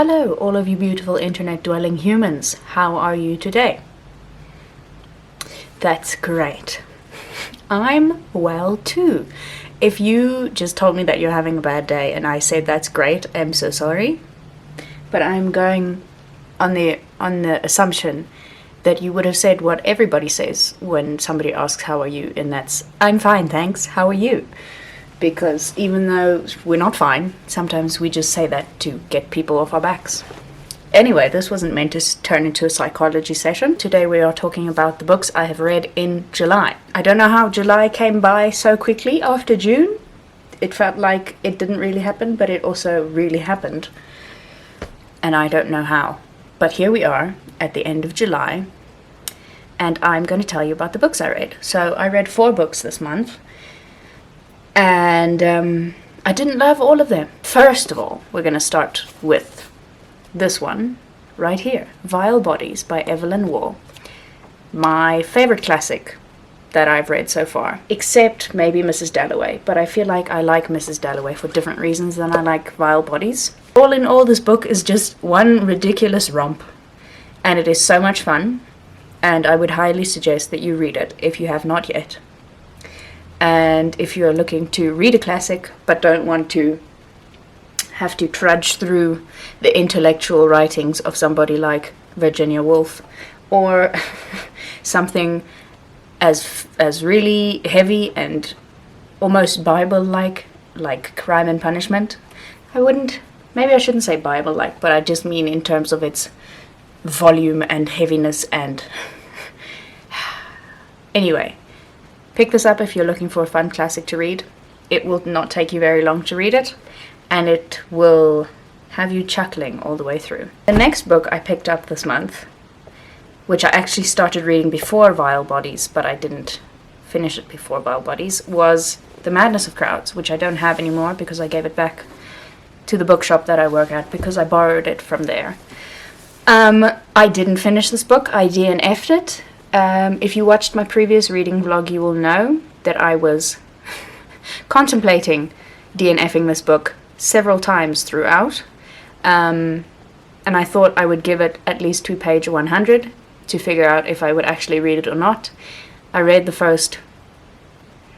Hello, all of you beautiful internet-dwelling humans. How are you today? That's great. I'm well too. If you just told me that you're having a bad day and I said that's great, I'm so sorry. But I'm going on the assumption that you would have said what everybody says when somebody asks how are you, and that's I'm fine, thanks. How are you? Because even though we're not fine, sometimes we just say that to get people off our backs. Anyway, this wasn't meant to turn into a psychology session. Today we are talking about the books I have read in July. I don't know how July came by so quickly after June. It felt like it didn't really happen, but it also really happened. And I don't know how. But here we are at the end of July, and I'm going to tell you about the books I read. So I read 4 books this month. And I didn't love all of them. First of all, we're going to start with this one right here, Vile Bodies by Evelyn Waugh. My favorite classic that I've read so far, except maybe Mrs. Dalloway, but I feel like I like Mrs. Dalloway for different reasons than I like Vile Bodies. All in all, this book is just one ridiculous romp, and it is so much fun, and I would highly suggest that you read it if you have not yet. And if you're looking to read a classic but don't want to have to trudge through the intellectual writings of somebody like Virginia Woolf, or something as really heavy and almost Bible-like, like Crime and Punishment, maybe I shouldn't say Bible-like, but I just mean in terms of its volume and heaviness and anyway. Pick this up if you're looking for a fun classic to read. It will not take you very long to read it, and it will have you chuckling all the way through. The next book I picked up this month, which I actually started reading before Vile Bodies, but I didn't finish it before Vile Bodies, was The Madness of Crowds, which I don't have anymore because I gave it back to the bookshop that I work at because I borrowed it from there. I didn't finish this book. I DNF'd it. If you watched my previous reading vlog, you will know that I was contemplating DNFing this book several times throughout, and I thought I would give it at least to page 100 to figure out if I would actually read it or not. I read the first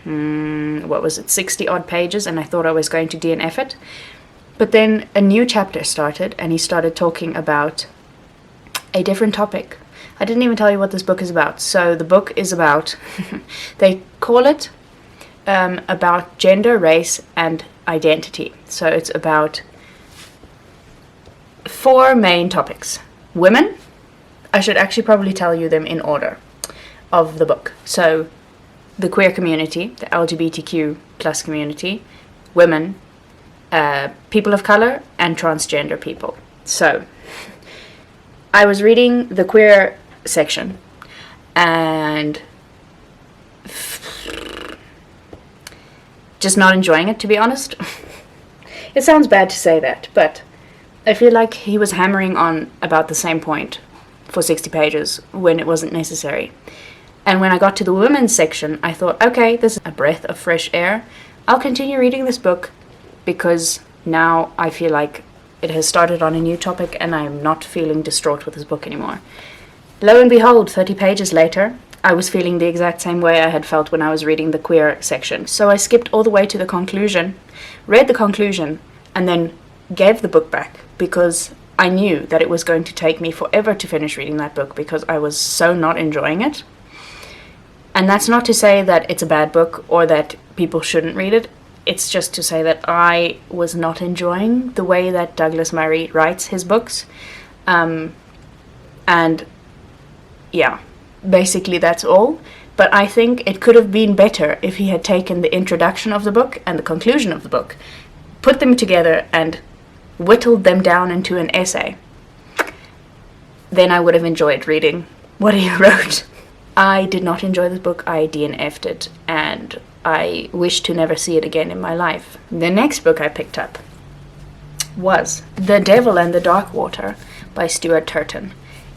60 odd pages, and I thought I was going to DNF it, but then a new chapter started and he started talking about a different topic. I didn't even tell you what this book is about. So the book is about, they call it about gender, race, and identity. So it's about 4 main topics. Women, I should actually probably tell you them in order of the book. So the queer community, the LGBTQ plus community, women, people of color, and transgender people. So I was reading the queer section and just not enjoying it, to be honest. It sounds bad to say that, but I feel like he was hammering on about the same point for 60 pages when it wasn't necessary. And when I got to the women's section, I thought, okay, this is a breath of fresh air. I'll continue reading this book because now I feel like it has started on a new topic and I'm not feeling distraught with this book anymore. Lo and behold, 30 pages later, I was feeling the exact same way I had felt when I was reading the queer section. So I skipped all the way to the conclusion, read the conclusion, and then gave the book back because I knew that it was going to take me forever to finish reading that book because I was so not enjoying it. And that's not to say that it's a bad book or that people shouldn't read it. It's just to say that I was not enjoying the way that Douglas Murray writes his books. And yeah, basically that's all. But I think it could have been better if he had taken the introduction of the book and the conclusion of the book, put them together and whittled them down into an essay. Then I would have enjoyed reading what he wrote. I did not enjoy this book. I DNF'd it, and I wish to never see it again in my life. The next book I picked up was The Devil and the Dark Water by Stuart Turton.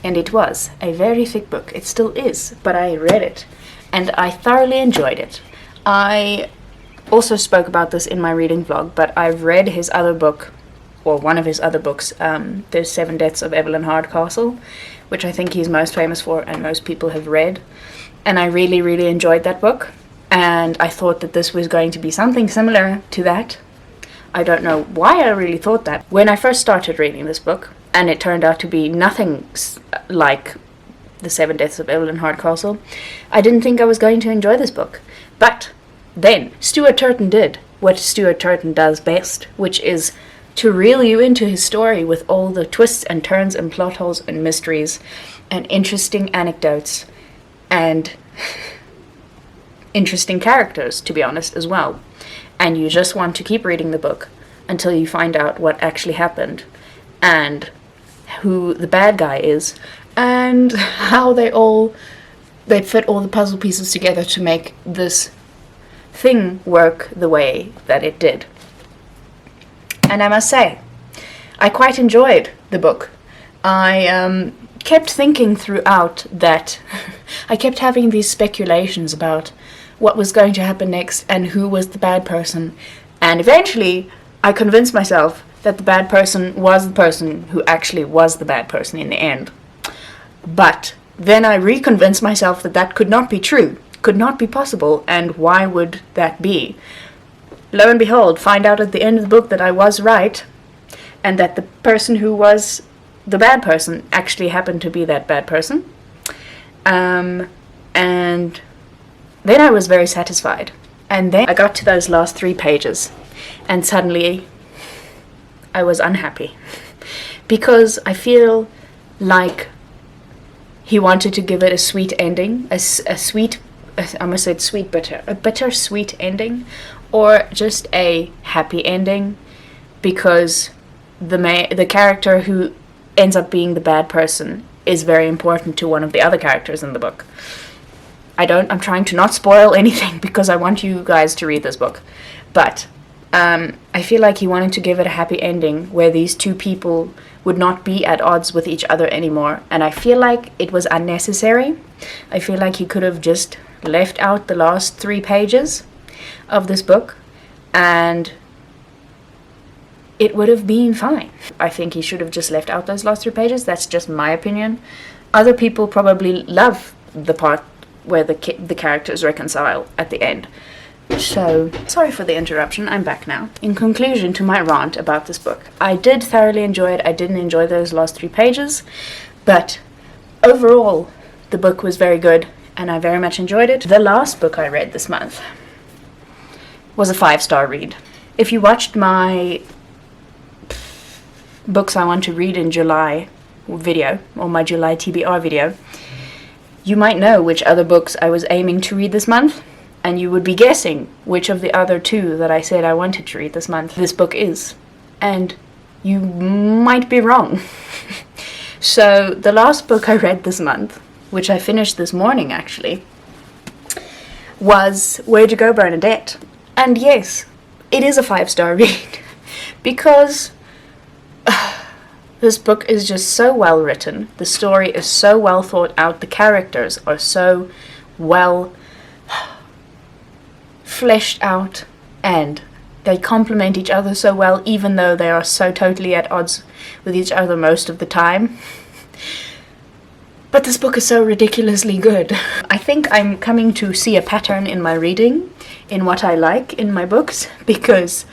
And it was a very thick book. It still is, but I read it, and I thoroughly enjoyed it. I also spoke about this in my reading vlog, but I've read his other book or one of his other books, The Seven Deaths of Evelyn Hardcastle, which I think he's most famous for and most people have read. And I really, really enjoyed that book. And I thought that this was going to be something similar to that. I don't know why I really thought that. When I first started reading this book, and it turned out to be nothing like The Seven Deaths of Evelyn Hardcastle, I didn't think I was going to enjoy this book. But then Stuart Turton did what Stuart Turton does best, which is to reel you into his story with all the twists and turns and plot holes and mysteries and interesting anecdotes and interesting characters, to be honest, as well. And you just want to keep reading the book until you find out what actually happened and who the bad guy is and how they fit all the puzzle pieces together to make this thing work the way that it did. And I must say, I quite enjoyed the book. I kept thinking throughout that I kept having these speculations about what was going to happen next and who was the bad person. And eventually, I convinced myself that the bad person was the person who actually was the bad person in the end. But then I reconvinced myself that that could not be true, could not be possible, and why would that be? Lo and behold, find out at the end of the book that I was right, and that the person who was the bad person actually happened to be that bad person. And then I was very satisfied. And then I got to those last 3 pages, and suddenly I was unhappy. Because I feel like he wanted to give it a sweet ending, a sweet, I almost said sweet bitter, a bittersweet ending, or just a happy ending, because the character who ends up being the bad person is very important to one of the other characters in the book. I'm trying to not spoil anything because I want you guys to read this book, but I feel like he wanted to give it a happy ending where these two people would not be at odds with each other anymore, and I feel like it was unnecessary. I feel like he could have just left out the last 3 pages of this book and it would have been fine. I think he should have just left out those last 3 pages. That's just my opinion. Other people probably love the part where the characters reconcile at the end. So, sorry for the interruption, I'm back now. In conclusion to my rant about this book, I did thoroughly enjoy it. I didn't enjoy those last 3 pages, but overall, the book was very good, and I very much enjoyed it. The last book I read this month was a 5-star read. If you watched my books I want to read in July video, or my July TBR video, you might know which other books I was aiming to read this month, and you would be guessing which of the other 2 that I said I wanted to read this month this book is. And you might be wrong. So the last book I read this month, which I finished this morning actually, was Where'd You Go, Bernadette? And yes, it is a 5-star read, because this book is just so well written, the story is so well thought out, the characters are so well fleshed out, and they complement each other so well, even though they are so totally at odds with each other most of the time. But this book is so ridiculously good. I think I'm coming to see a pattern in my reading, in what I like in my books, because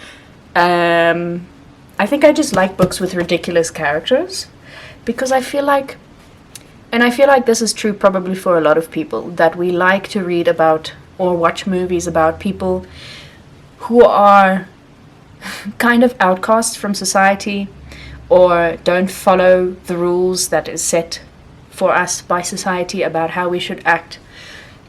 I think I just like books with ridiculous characters, because I feel like this is true probably for a lot of people, that we like to read about or watch movies about people who are kind of outcasts from society, or don't follow the rules that is set for us by society about how we should act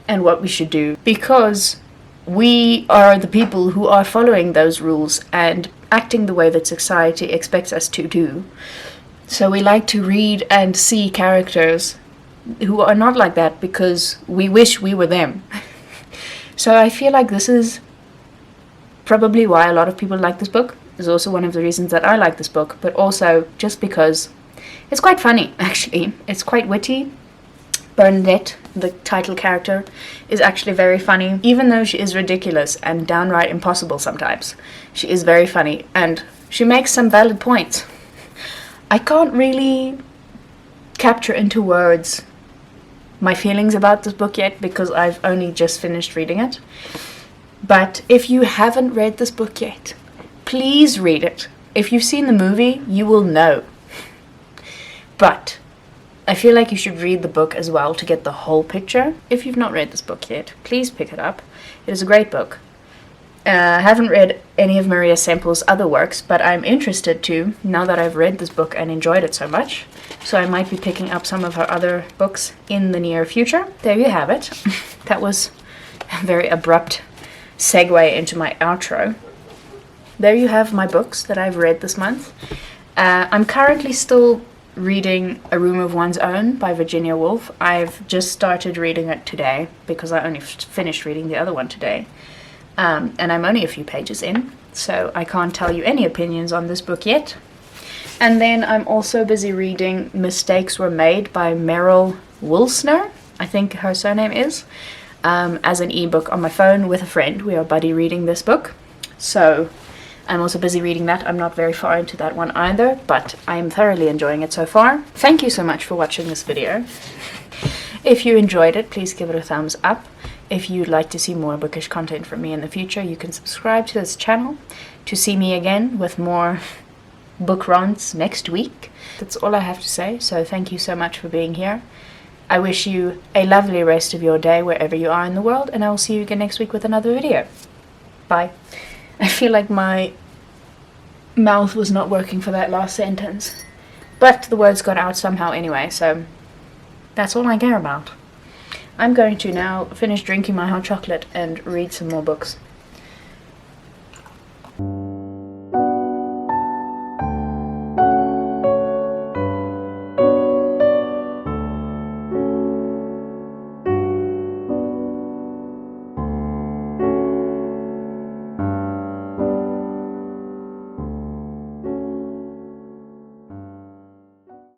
and what we should do, because we are the people who are following those rules and acting the way that society expects us to do. So we like to read and see characters who are not like that, because we wish we were them. So I feel like this is probably why a lot of people like this book. It's also one of the reasons that I like this book, but also just because it's quite funny, actually. It's quite witty. Bernadette, the title character, is actually very funny. Even though she is ridiculous and downright impossible sometimes, she is very funny, and she makes some valid points. I can't really capture into words my feelings about this book yet because I've only just finished reading it. But if you haven't read this book yet, please read it. If you've seen the movie, you will know. But I feel like you should read the book as well to get the whole picture. If you've not read this book yet, please pick it up. It is a great book. I haven't read any of Maria Semple's other works, but I'm interested to, now that I've read this book and enjoyed it so much. So I might be picking up some of her other books in the near future. There you have it. That was a very abrupt segue into my outro. There you have my books that I've read this month. I'm currently still reading A Room of One's Own by Virginia Woolf. I've just started reading it today because I only finished reading the other one today. And I'm only a few pages in, so I can't tell you any opinions on this book yet. And then I'm also busy reading Mistakes Were Made by Meryl Wilsner, I think her surname is, as an ebook on my phone with a friend. We are buddy reading this book, so I'm also busy reading that. I'm not very far into that one either, but I'm thoroughly enjoying it so far. Thank you so much for watching this video. If you enjoyed it, please give it a thumbs up. If you'd like to see more bookish content from me in the future, you can subscribe to this channel to see me again with more book rants next week. That's all I have to say, so thank you so much for being here. I wish you a lovely rest of your day wherever you are in the world, and I will see you again next week with another video. Bye. I feel like my mouth was not working for that last sentence, but the words got out somehow anyway, so that's all I care about. I'm going to now finish drinking my hot chocolate and read some more books.